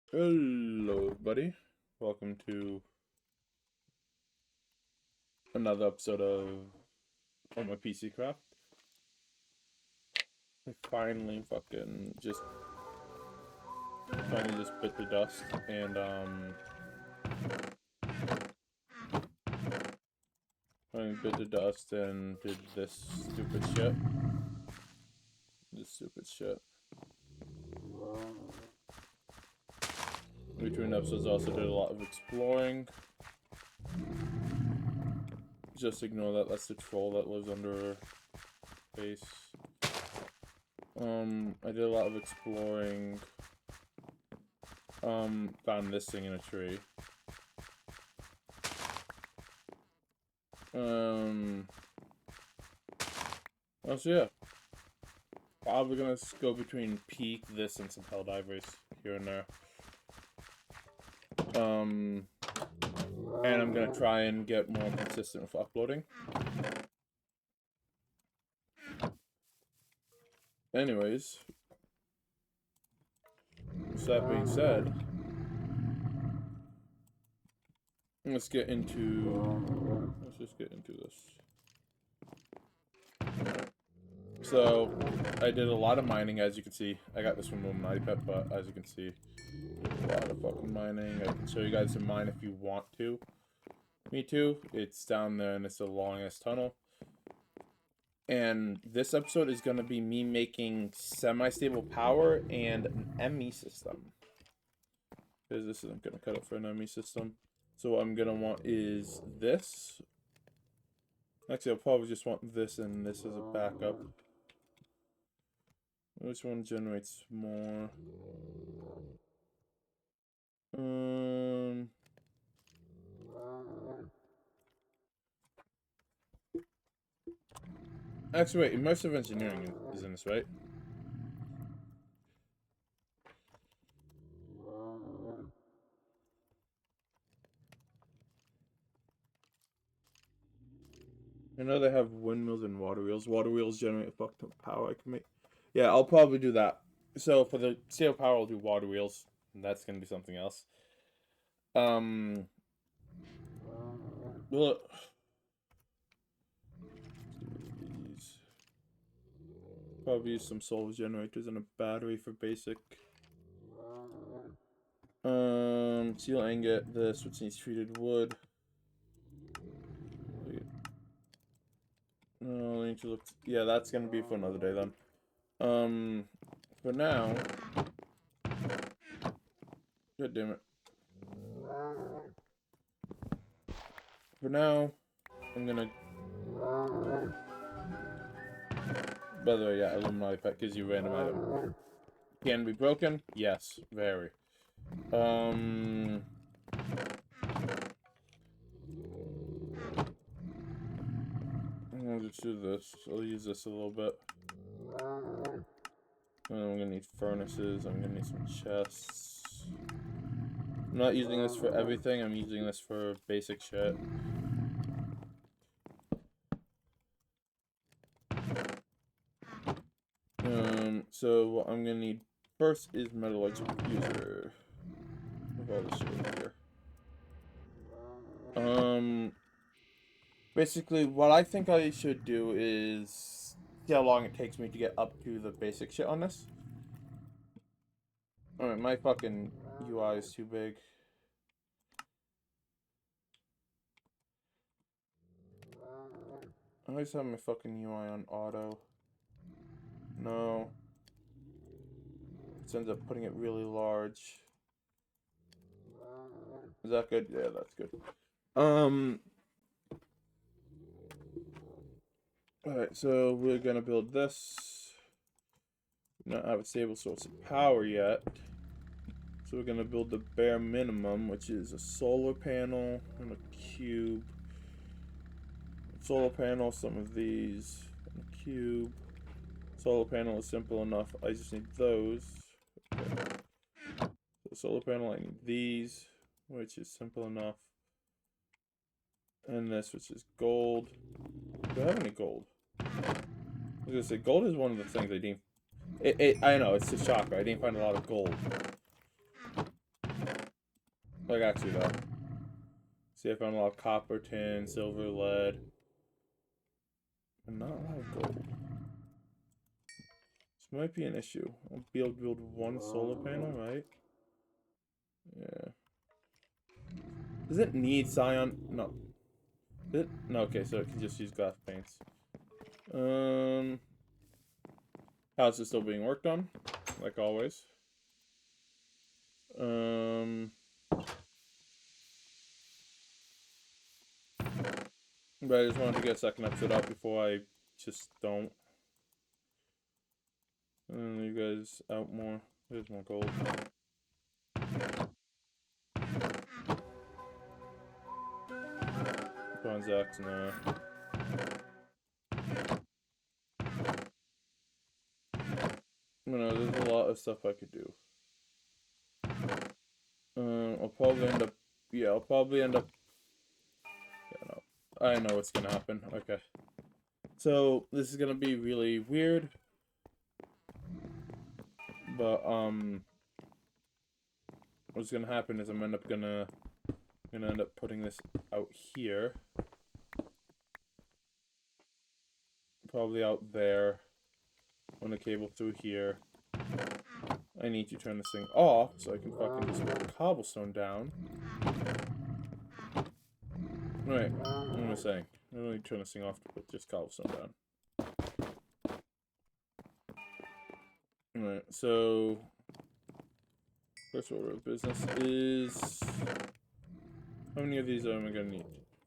Hello, buddy. Welcome to another episode of my PC craft. I finally just bit the dust and did this stupid shit. This stupid shit. Between episodes, I also did a lot of exploring. Just ignore that. That's the troll that lives under base. I did a lot of exploring. Found this thing in a tree. So yeah. Probably gonna go between Peak, this, and some Helldivers here and there. And I'm gonna try and get more consistent with uploading. Anyways, with that being said, let's just get into this. So, I did a lot of mining, as you can see. I got this from a mighty pet, but as you can see, a lot of fucking mining. I can show you guys some mine if you want to. Me too. It's down there, and it's the longest tunnel. And this episode is going to be me making semi-stable power and an ME system. Because this isn't going to cut it for an ME system. So what I'm going to want is this. Actually, I'll probably just want this and this as a backup. Which one generates more? Actually, wait, immersive engineering is in this, right? I know they have windmills and water wheels. Water wheels generate a fuck ton of power. I can make. Yeah, I'll probably do that. So for the steel power, I'll do water wheels. And that's gonna be something else. Well, these. Probably use some solar generators and a battery for basic. Steel ingot. This, which needs treated wood. No, I need to look. Yeah, that's gonna be for another day then. For now. God damn it. For now, I'm gonna. By the way, yeah, Illuminati pet gives you random item. Can be broken? Yes, very. I'll just do this. I'll use this a little bit. And I'm gonna need furnaces. I'm gonna need some chests. I'm not using this for everything. I'm using this for basic shit. So what I'm gonna need first is metallurgical user. With all this shit over here. Basically, what I think I should do is see how long it takes me to get up to the basic shit on this. Alright, my fucking UI is too big. I always have my fucking UI on auto. No. It ends up putting it really large. Is that good? Yeah, that's good. Alright, so we're gonna build this. Not have a stable source of power yet. So we're gonna build the bare minimum, which is a solar panel and a cube. Solar panel, some of these, and a cube. Solar panel is simple enough. I just need those. Okay. So solar panel, I need these, which is simple enough. And this, which is gold. Do I have any gold? I was gonna say, gold is one of the things I didn't. I know, it's a shocker. I didn't find a lot of gold. Like, actually, though. See, I found a lot of copper, tin, silver, lead. And not a lot of gold. This might be an issue. I'll be able to build one solar panel, right? Yeah. Does it need cyan? No. No, okay, so it can just use glass paints. House is still being worked on, like always. But I just wanted to get a second episode out before I just don't. And you guys out more. There's more gold. Bronze axe, no. No, there's a lot of stuff I could do. I'll probably end up. Yeah, I'll probably end up. Yeah, no. I know what's gonna happen. Okay. So, this is gonna be really weird. But, what's gonna happen is I'm gonna end up putting this out here. Probably out there. Run a cable through here. I need to turn this thing off so I can fucking just put cobblestone down. Right, what am I saying? I don't need to turn this thing off to put just cobblestone down. Alright, so first order of business is how many of these am I gonna need?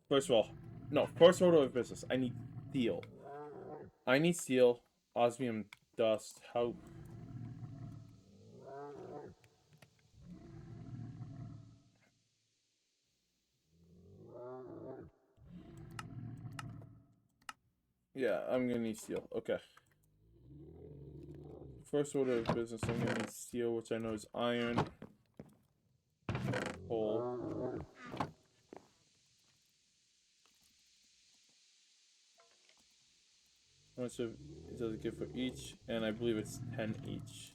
First of all, no, first order of business, I need steel. I need steel, osmium dust, how yeah, I'm gonna need steel. Okay. First order of business, I'm gonna need steel, which I know is iron, coal. How much of it does it give for each? And I believe it's 10 each.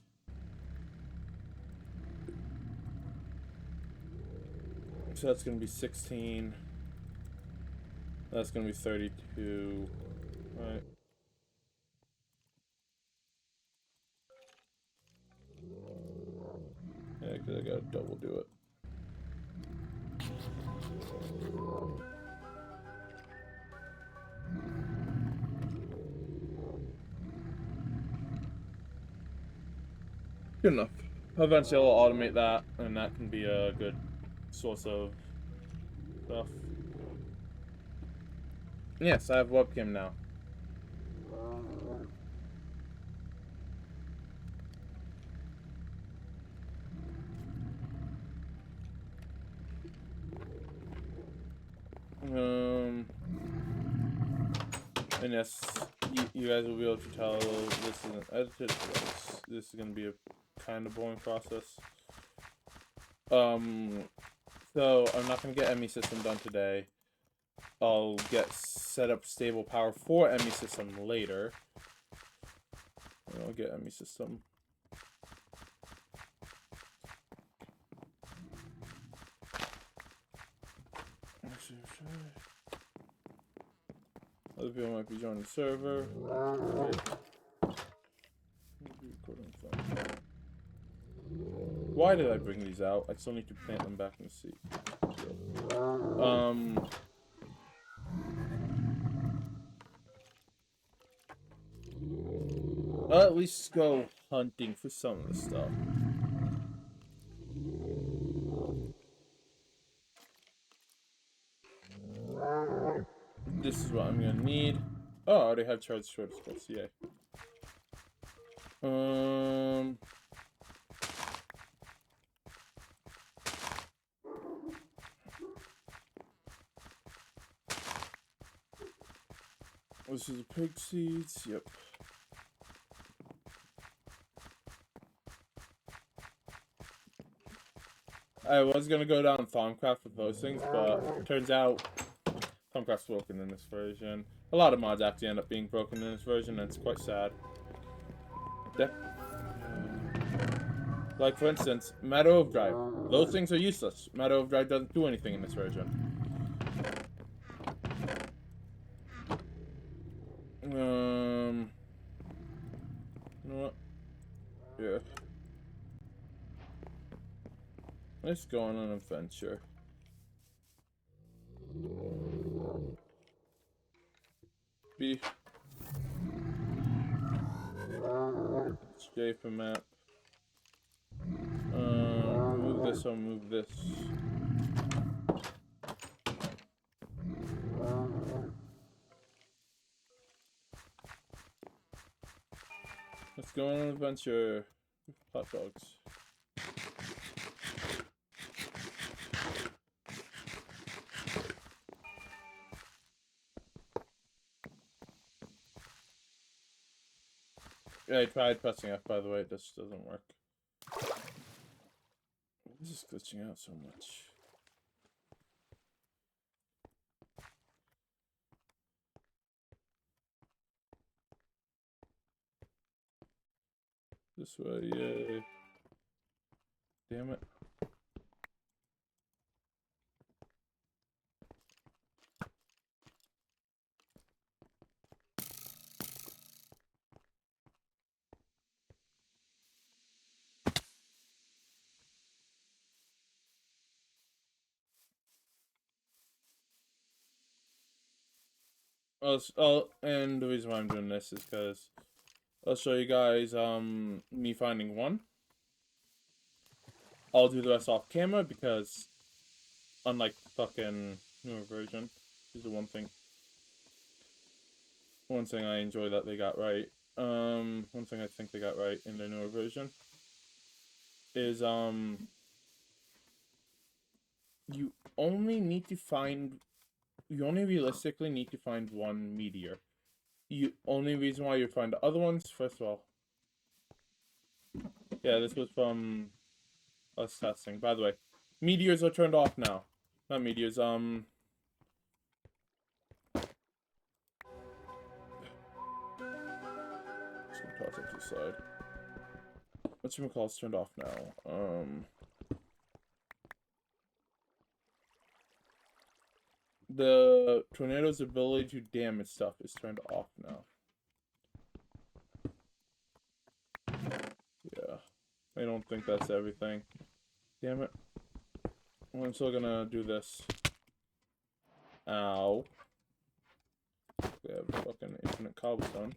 So that's gonna be 16. That's gonna be 32. Right. Yeah, because I gotta double do it. Good enough. Eventually I'll automate that, and that can be a good source of stuff. Yes, I have webcam now. And yes, you guys will be able to tell this isn't edited. This is gonna be a kind of boring process. So I'm not gonna get ME system done today. I'll get set up stable power for ME system later. And I'll get ME system. Other people might be joining the server. Why did I bring these out? I still need to plant them back in the seat. I'll at least go hunting for some of the stuff. This is what I'm gonna need. Oh, I already have charged short splits, yay. This is pig seeds, yep. I was gonna go down Thaumcraft with those things, but it turns out Thaumcraft's broken in this version. A lot of mods actually end up being broken in this version, and it's quite sad. Like, for instance, Meadow of Drive. Those things are useless. Meadow of Drive doesn't do anything in this version. You know what? Yeah. Let's go on an adventure. B. J for map. Move this or move this. Let's go on an adventure. Hot dogs. Yeah, I tried pressing F, by the way. It just doesn't work. This is glitching out so much. This way, yay. Damn it. And the reason why I'm doing this is because I'll show you guys, me finding one. I'll do the rest off camera because, unlike the fucking newer version, is the one thing I enjoy that they got right. One thing I think they got right in the newer version is, you only realistically need to find one meteor. You only reason why you find the other ones, first of all. Yeah, this was from us testing. By the way, meteors are turned off now. Not meteors, Just gonna toss it to the side. Whatchamacallit's turned off now. The tornado's ability to damage stuff is turned off now. Yeah. I don't think that's everything. Damn it. Well, I'm still gonna do this. Ow. We have fucking infinite cobblestone.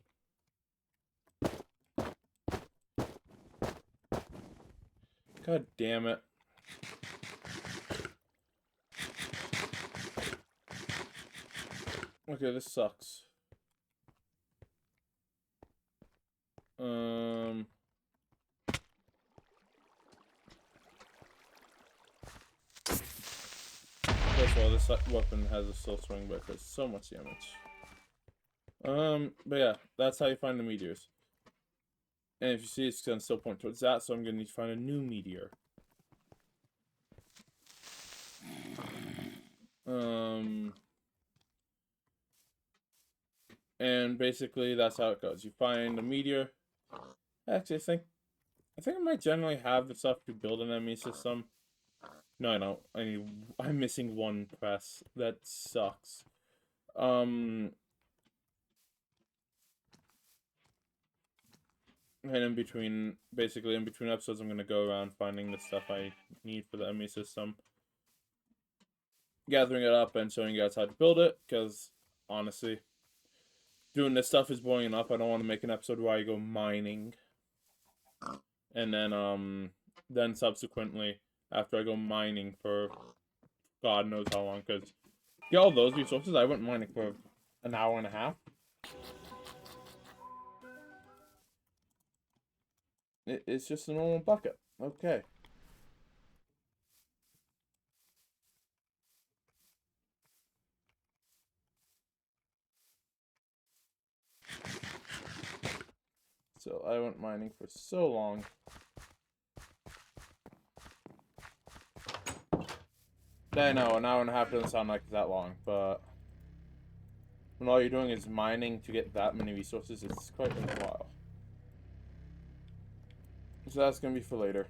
God damn it. Okay, this sucks. First of all, this weapon has a slow swing, but it does so much damage. But yeah, that's how you find the meteors. And if you see, it's gonna still point towards that, so I'm gonna need to find a new meteor. And basically that's how it goes. You find a meteor. Actually, I think I might generally have the stuff to build an enemy system. No, I don't. I'm missing one press. That sucks. And in between episodes, I'm gonna go around finding the stuff I need for the enemy system, gathering it up, and showing you guys how to build it. Because honestly, doing this stuff is boring enough. I don't want to make an episode where I go mining, and then subsequently after I go mining for God knows how long. Because get all those resources, I went mining for an hour and a half. It's just a normal bucket. Okay. So I went mining for so long. I know, an hour and a half doesn't sound like that long, but when all you're doing is mining to get that many resources, it's quite a while. So that's gonna be for later.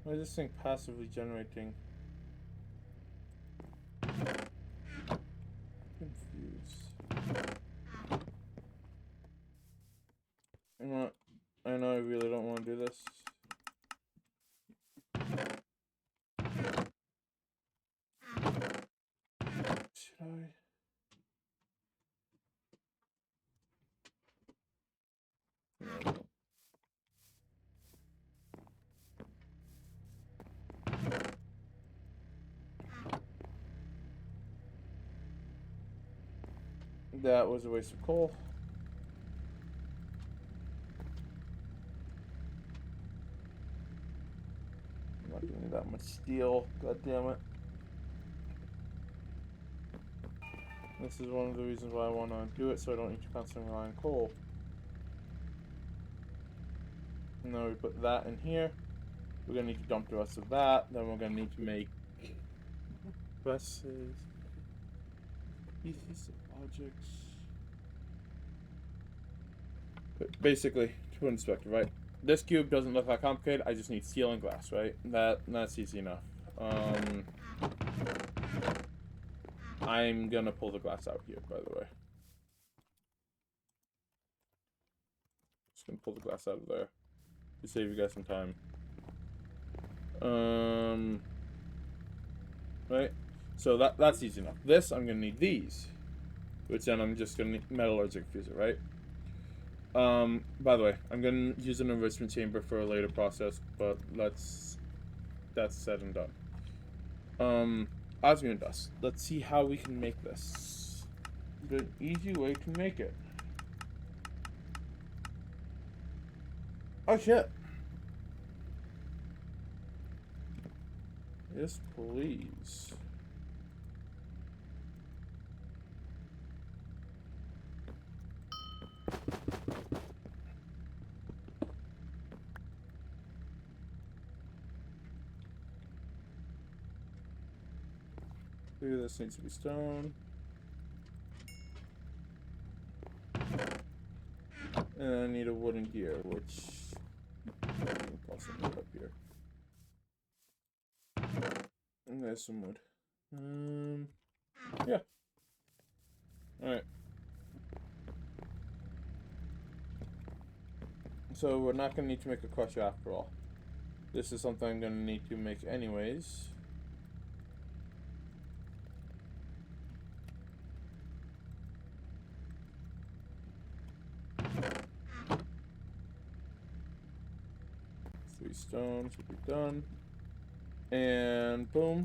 Why is this thing passively generating? Confused. I know I really don't want to do this. Should I? No. That was a waste of coal. I'm not gonna need that much steel. God damn it. This is one of the reasons why I want to do it, so I don't need to constantly rely on coal. Now we put that in here. We're gonna need to dump the rest of that. Then we're gonna need to make presses, pieces of objects. But basically, to put in perspective, right? This cube doesn't look that complicated. I just need steel and glass, right? That's easy enough. I'm gonna pull the glass out here, by the way. Just gonna pull the glass out of there to save you guys some time. Right? So that's easy enough. This, I'm gonna need these, which then I'm just gonna need metallurgic fuser, right? By the way, I'm gonna use an enrichment chamber for a later process, but that's said and done. Osmium dust. Let's see how we can make this. The easy way to make it. Oh shit. Yes, please. This needs to be stone. And I need a wooden gear, which I can possibly put up here. And there's some wood. Yeah. Alright. So we're not going to need to make a crusher after all. This is something I'm going to need to make anyways. Three stone should be done. And boom.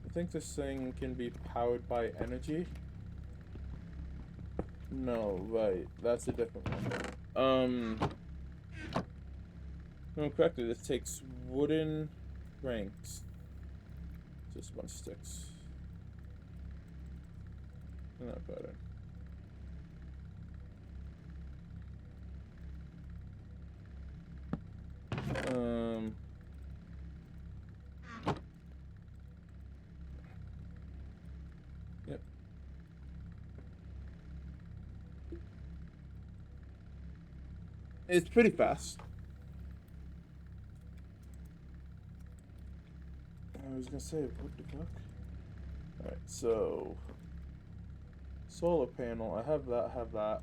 I think this thing can be powered by energy. No, right. That's a different one. No, correctly, this takes wooden ranks. Just a bunch of sticks. Not better. Yep. It's pretty fast. I was gonna say, what the fuck? Alright, so solar panel, I have that.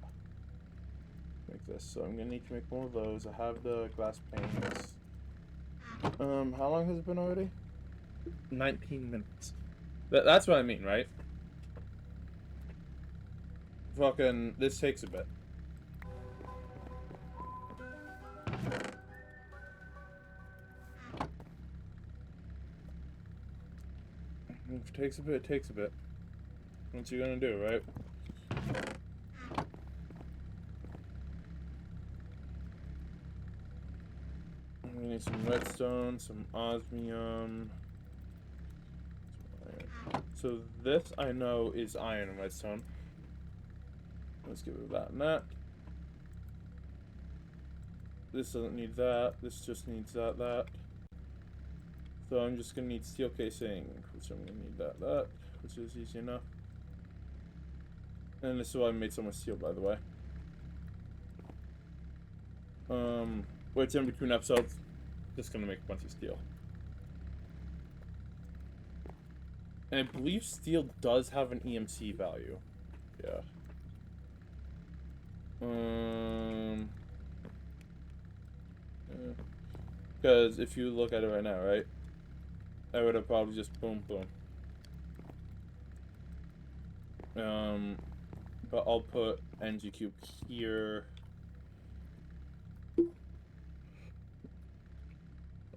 Make this, so I'm gonna need to make one of those. I have the glass panes. How long has it been already? 19 minutes. That's what I mean, right? Fucking, this takes a bit. If it takes a bit, it takes a bit. What you gonna do, right? We need some redstone, some osmium. So this I know is iron and redstone. Let's get rid of that and that. This doesn't need that. This just needs that. So I'm just gonna need steel casing, which I'm gonna need that, which is easy enough. And this is why I made so much steel, by the way. Wait, in between episodes, just gonna make a bunch of steel. And I believe steel does have an EMC value. Yeah. Because if you look at it right now, right? I would have probably just boom, boom. But I'll put NG cube here.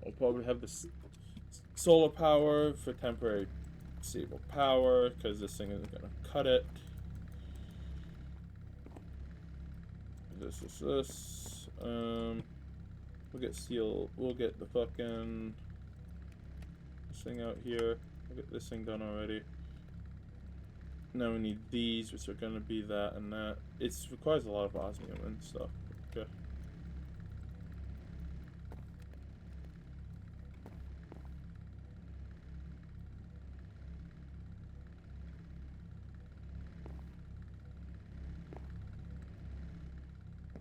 I'll probably have this solar power for temporary stable power, because this thing isn't gonna cut it. This. We'll get steel. We'll get the fucking this thing out here. We'll get this thing done already. Now we need these, which are gonna be that and that. It requires a lot of osmium and stuff. Okay.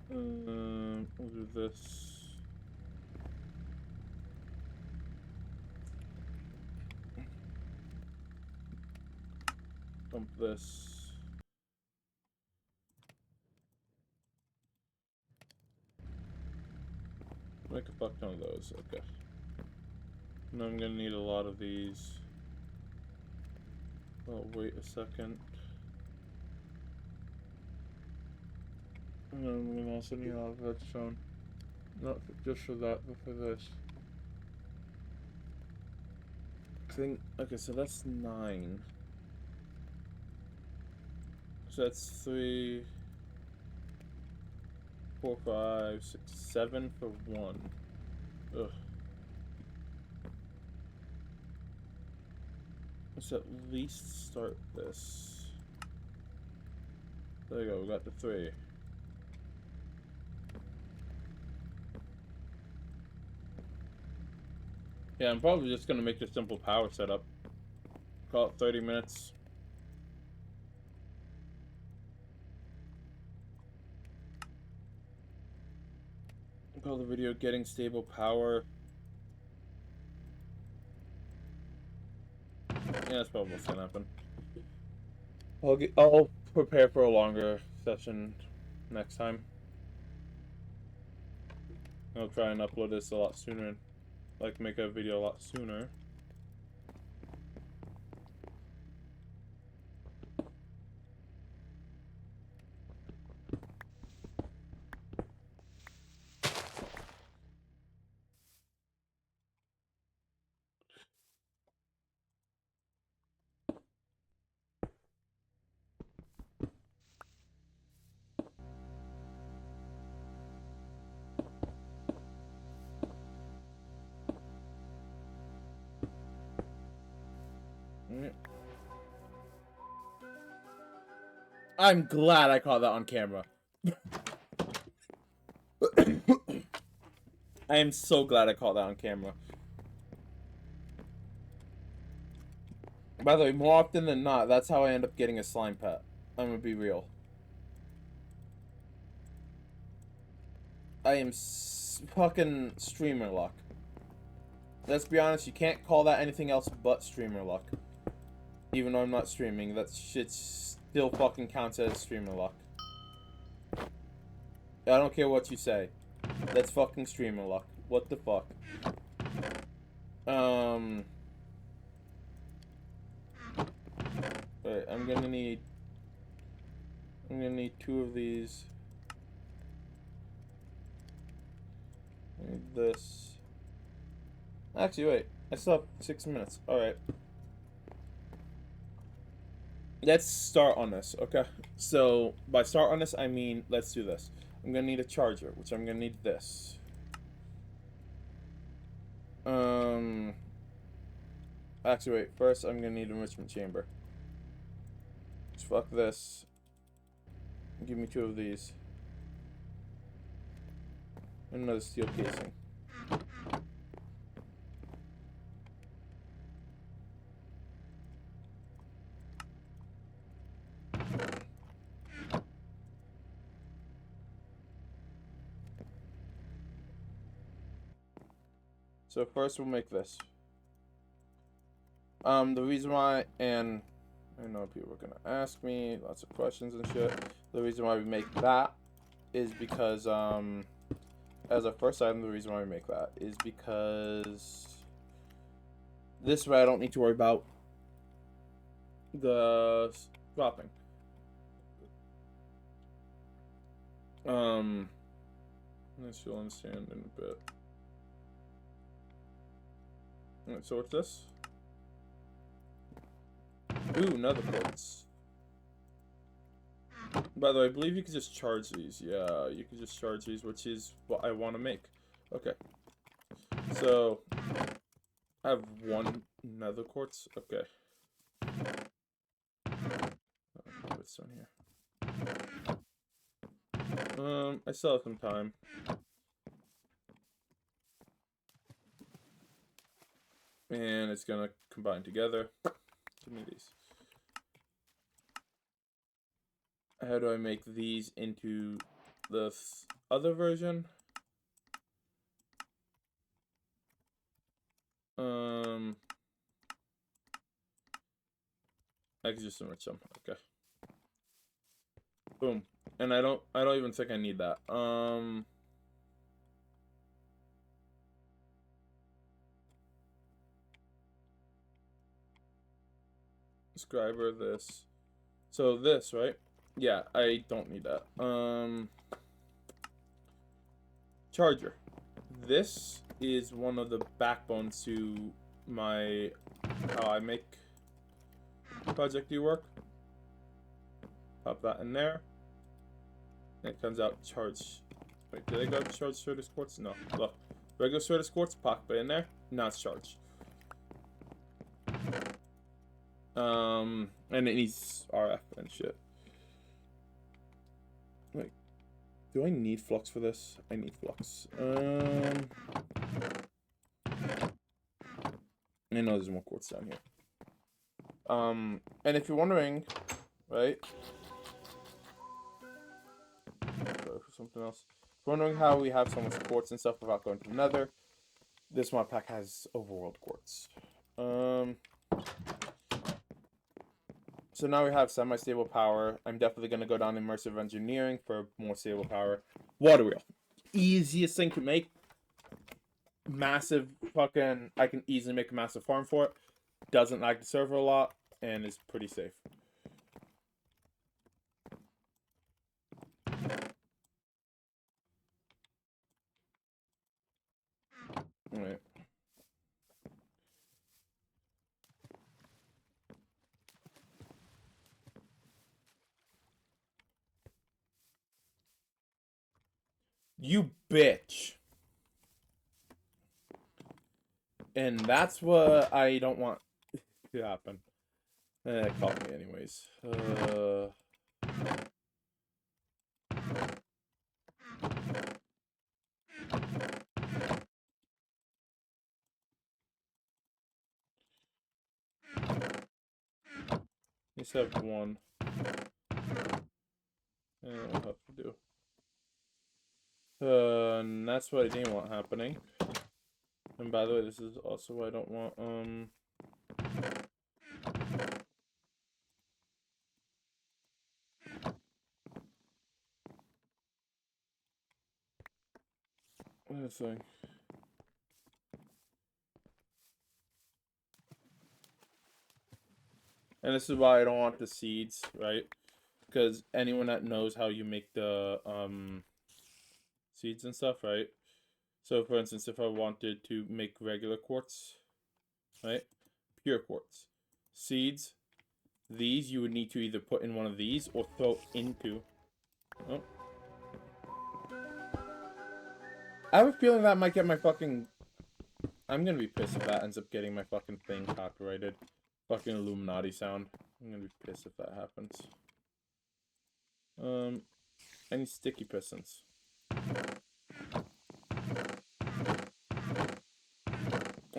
We'll do this. Pump this. Make a fuck ton of those. Okay. Now I'm gonna need a lot of these. Oh, wait a second. And I'm gonna also need a lot of redstone. Not just for that, but for this. Okay, so that's 9. So that's 3, 4, 5, 6, 7 for 1. Ugh. Let's at least start this. There you go, we got the 3. Yeah, I'm probably just gonna make a simple power setup. Call it 30 minutes. Call the video getting stable power. Yeah, that's probably what's gonna happen. I'll prepare for a longer session next time. I'll try and upload this a lot sooner. Like, make a video a lot sooner. I'm glad I caught that on camera. I am so glad I caught that on camera. By the way, more often than not, that's how I end up getting a slime pet. I'm gonna be real. I am fucking streamer luck. Let's be honest, you can't call that anything else but streamer luck. Even though I'm not streaming, that shit still fucking counts as streamer luck. I don't care what you say. That's fucking streamer luck. What the fuck? Wait, I'm gonna need 2 of these. I need this. Actually, wait. I still have 6 minutes. Alright. Let's start on this, okay? So, by start on this, I mean, let's do this. I'm gonna need a charger, which I'm gonna need this. Actually, wait. First, I'm gonna need an enrichment chamber. Just fuck this. Give me 2 of these. And another steel casing. So first we'll make this. The reason why, and I know people are gonna ask me lots of questions and shit. The reason why we make that is because, as a first item, the reason why we make that is because this way I don't need to worry about the dropping. As you'll understand in a bit. Alright, so what's this? Ooh, nether quartz. By the way, I believe you can just charge these. Yeah, you can just charge these, which is what I want to make. Okay. So, I have one nether quartz. Okay. What's down here? I still have some time. And it's gonna combine together. Give me these. How do I make these into the other version? I can just enrich them. Okay. Boom. And I don't even think I need that. Scriber this. So this, right? Yeah, I don't need that. Charger. This is one of the backbones to my how I make project do work. Pop that in there. And it comes out charge. Wait, did I go charge Certus quartz? No. Look. Regular Certus quartz, pop it in there. Now it's charged. And it needs RF and shit. Wait. Do I need flux for this? I need flux. I know there's more quartz down here. And if you're wondering, right? Sorry for something else. If you're wondering how we have so much quartz and stuff without going to the nether, this mod pack has overworld quartz. So now we have semi-stable power. I'm definitely going to go down immersive engineering for more stable power. Water wheel. Easiest thing to make. Massive fucking... I can easily make a massive farm for it. Doesn't lag the server a lot. And is pretty safe. Alright. You bitch. And that's what I don't want to happen. It caught me anyways. Let's have one. And we'll have to do. And that's what I didn't want happening. And by the way, this is also why I don't want, what thing. And this is why I don't want the seeds, right? Because anyone that knows how you make the, seeds and stuff, right? So, for instance, if I wanted to make regular quartz, right? Pure quartz. Seeds. These you would need to either put in one of these or throw into. Oh. I have a feeling that might get my fucking... I'm gonna be pissed if that ends up getting my fucking thing copyrighted. Fucking Illuminati sound. I'm gonna be pissed if that happens. Any sticky pistons?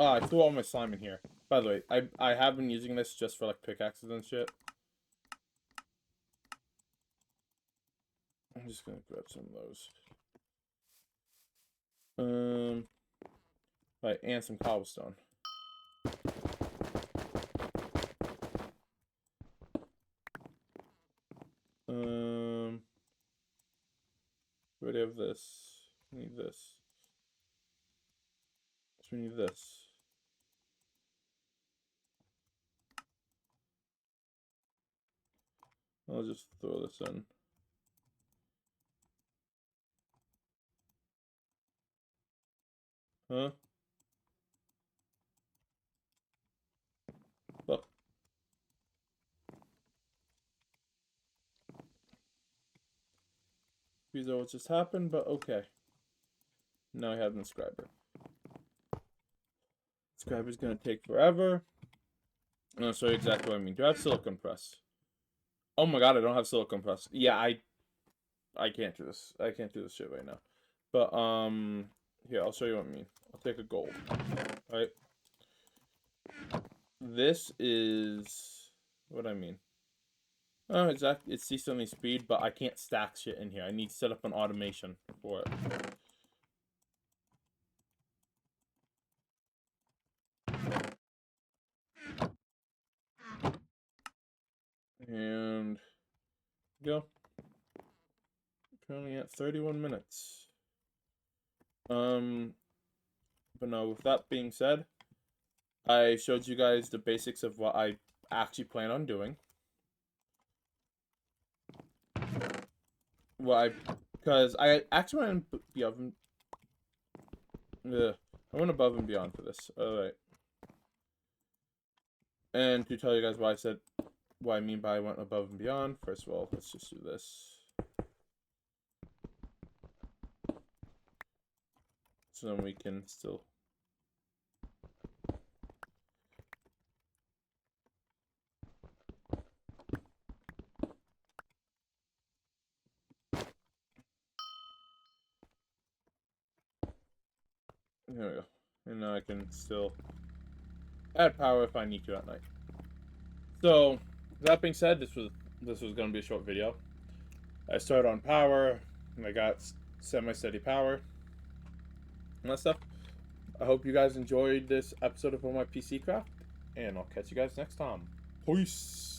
Oh, I threw all my slime in here. By the way, I have been using this just for like pickaxes and shit. I'm just gonna grab some of those. Right, and some cobblestone. We already have this. We need this. So we need this. I'll just throw this in. Huh? Well, these are what just happened, but okay. Now I have an inscriber. Inscriber's gonna take forever. I'll show you exactly what I mean. Do I have silicon press? Oh my god, I don't have silicon press. Yeah, I can't do this. I can't do this shit right now. But here, I'll show you what I mean. I'll take a gold. Right? This is what I mean. Oh, exactly. It's decently speed, but I can't stack shit in here. I need to set up an automation for it. And go. Currently at 31 minutes. But no, with that being said, I showed you guys the basics of what I actually plan on doing. Because I actually went above and beyond for this. Alright. And to tell you guys what I mean by I went above and beyond, first of all, let's just do this. So then we can still... There we go. And now I can still add power if I need to at night. So, that being said, this was going to be a short video. I started on power, and I got semi-steady power, and that stuff. I hope you guys enjoyed this episode of my PC Craft, and I'll catch you guys next time. Peace!